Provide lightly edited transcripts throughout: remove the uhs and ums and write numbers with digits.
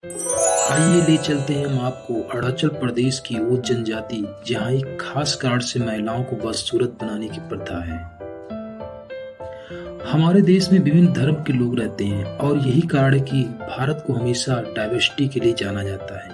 आइए ले चलते हैं हम आपको अरुणाचल प्रदेश की वो जनजाति जहाँ एक खास कार्ड से महिलाओं को बदसूरत बनाने की प्रथा है। हमारे देश में विभिन्न धर्म के लोग रहते हैं और यही कारण है कि भारत को हमेशा डाइवर्सिटी के लिए जाना जाता है।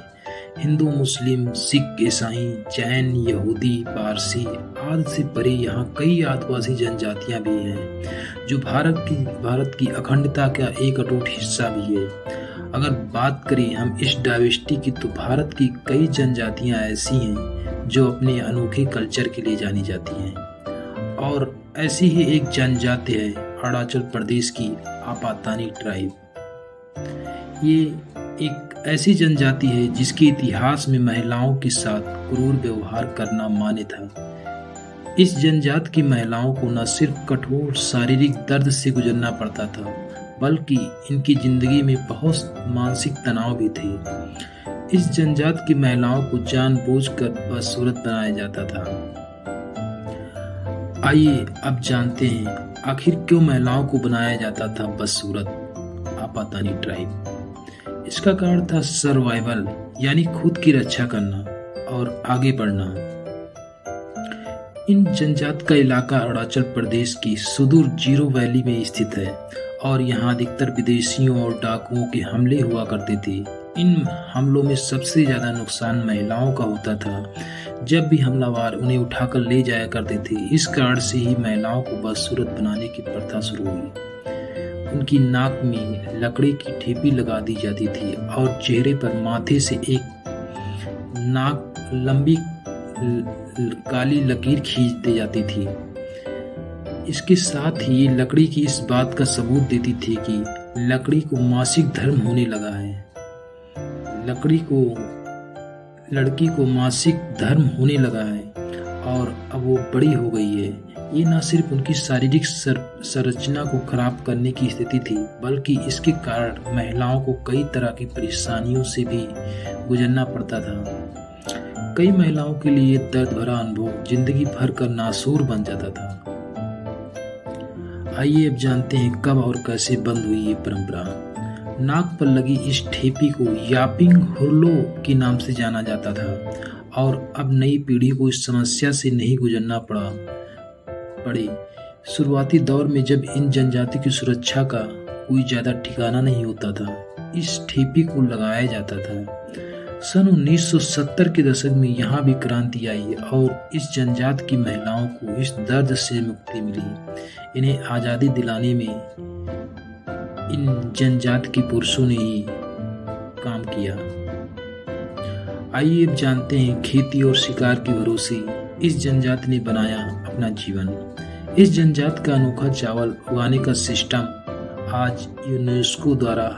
हिंदू, मुस्लिम, सिख, ईसाई, जैन, यहूदी, पारसी आदि से परे यहाँ कई आदिवासी जनजातियाँ भी हैं जो भारत की अखंडता का एक अटूट हिस्सा भी है। अगर बात करें हम इस डाइवर्सिटी की तो भारत की कई जनजातियाँ ऐसी हैं जो अपने अनोखे कल्चर के लिए जानी जाती हैं और ऐसी ही एक जनजाति है अरुणाचल प्रदेश की आपातानी ट्राइब। ये एक ऐसी जनजाति है जिसके इतिहास में महिलाओं के साथ क्रूर व्यवहार करना मान्य था। इस जनजाति की महिलाओं को न सिर्फ कठोर शारीरिक दर्द से गुजरना पड़ता था बल्कि इनकी जिंदगी में बहुत मानसिक तनाव भी थे। इस जनजाति की महिलाओं को जानबूझकर बदसूरत बनाया जाता था। आइए अब जानते हैं आखिर क्यों महिलाओं को बनाया जाता था बदसूरत आपातानी ट्राइब। इसका कारण था सर्वाइवल यानी खुद की रक्षा करना और आगे बढ़ना। इन जनजाति का इलाका अरुणाचल प्रदेश की सुदूर जीरो वैली में स्थित है और यहाँ अधिकतर विदेशियों और डाकुओं के हमले हुआ करते थे। इन हमलों में सबसे ज़्यादा नुकसान महिलाओं का होता था। जब भी हमलावर उन्हें उठाकर ले जाया करते थे, इस कारण से ही महिलाओं को बदसूरत बनाने की प्रथा शुरू हुई। उनकी नाक में लकड़ी की ठेपी लगा दी जाती थी और चेहरे पर माथे से एक नाक लंबी काली लकीर खींच दी जाती थी। इसके साथ ही ये लकड़ी की इस बात का सबूत देती थी कि लकड़ी को मासिक धर्म होने लगा है। लड़की को मासिक धर्म होने लगा है और अब वो बड़ी हो गई है। ये न सिर्फ उनकी शारीरिक संरचना को खराब करने की स्थिति थी बल्कि इसके कारण महिलाओं को कई तरह की परेशानियों से भी गुजरना पड़ता था। कई महिलाओं के लिए दर्द भरा अनुभव जिंदगी भर का नासूर बन जाता था। आइए अब जानते हैं कब और कैसे बंद हुई ये परंपरा। नाक पर लगी इस ठेपी को यापिंग हुरलो के नाम से जाना जाता था और अब नई पीढ़ी को इस समस्या से नहीं गुजरना पड़े। शुरुआती दौर में जब इन जनजाति की सुरक्षा का कोई ज्यादा ठिकाना नहीं होता था, इस ठेपी को लगाया जाता था। सन 1970 के दशक में यहाँ भी क्रांति आई और इस जनजाति की महिलाओं को इस दर्द से मुक्ति मिली। इन्हें आज़ादी दिलाने में इन जनजाति के पुरुषों ने ही काम किया। आइए अब जानते हैं खेती और शिकार के भरोसे इस जनजाति ने बनाया अपना जीवन। इस जनजाति का अनोखा चावल उगाने का सिस्टम आज यूनेस्को द्वारा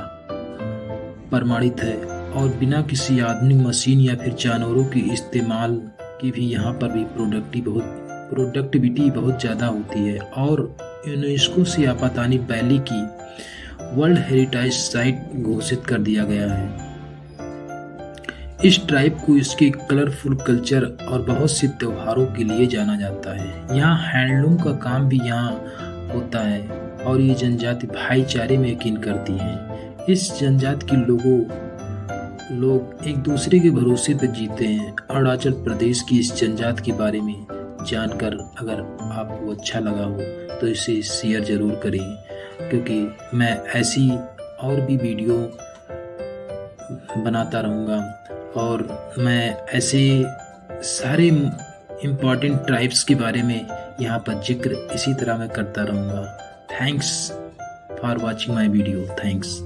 प्रमाणित है और बिना किसी आधुनिक मशीन या फिर जानवरों के इस्तेमाल की भी यहाँ पर भी प्रोडक्टिविटी बहुत ज़्यादा होती है और यूनेस्को से आपातानी वैली की वर्ल्ड हेरिटेज साइट घोषित कर दिया गया है। इस ट्राइब को इसके कलरफुल कल्चर और बहुत से त्योहारों के लिए जाना जाता है। यहाँ हैंडलूम का काम भी यहाँ होता है और ये जनजाति भाईचारे में यकीन करती हैं। इस जनजाति के लोग एक दूसरे के भरोसे पर जीते हैं। अरुणाचल प्रदेश की इस जनजाति के बारे में जानकर अगर आपको अच्छा लगा हो तो इसे शेयर ज़रूर करें, क्योंकि मैं ऐसी और भी वीडियो बनाता रहूँगा और मैं ऐसे सारे इम्पॉर्टेंट ट्राइब्स के बारे में यहाँ पर जिक्र इसी तरह मैं करता रहूँगा। Thanks for watching my video. Thanks.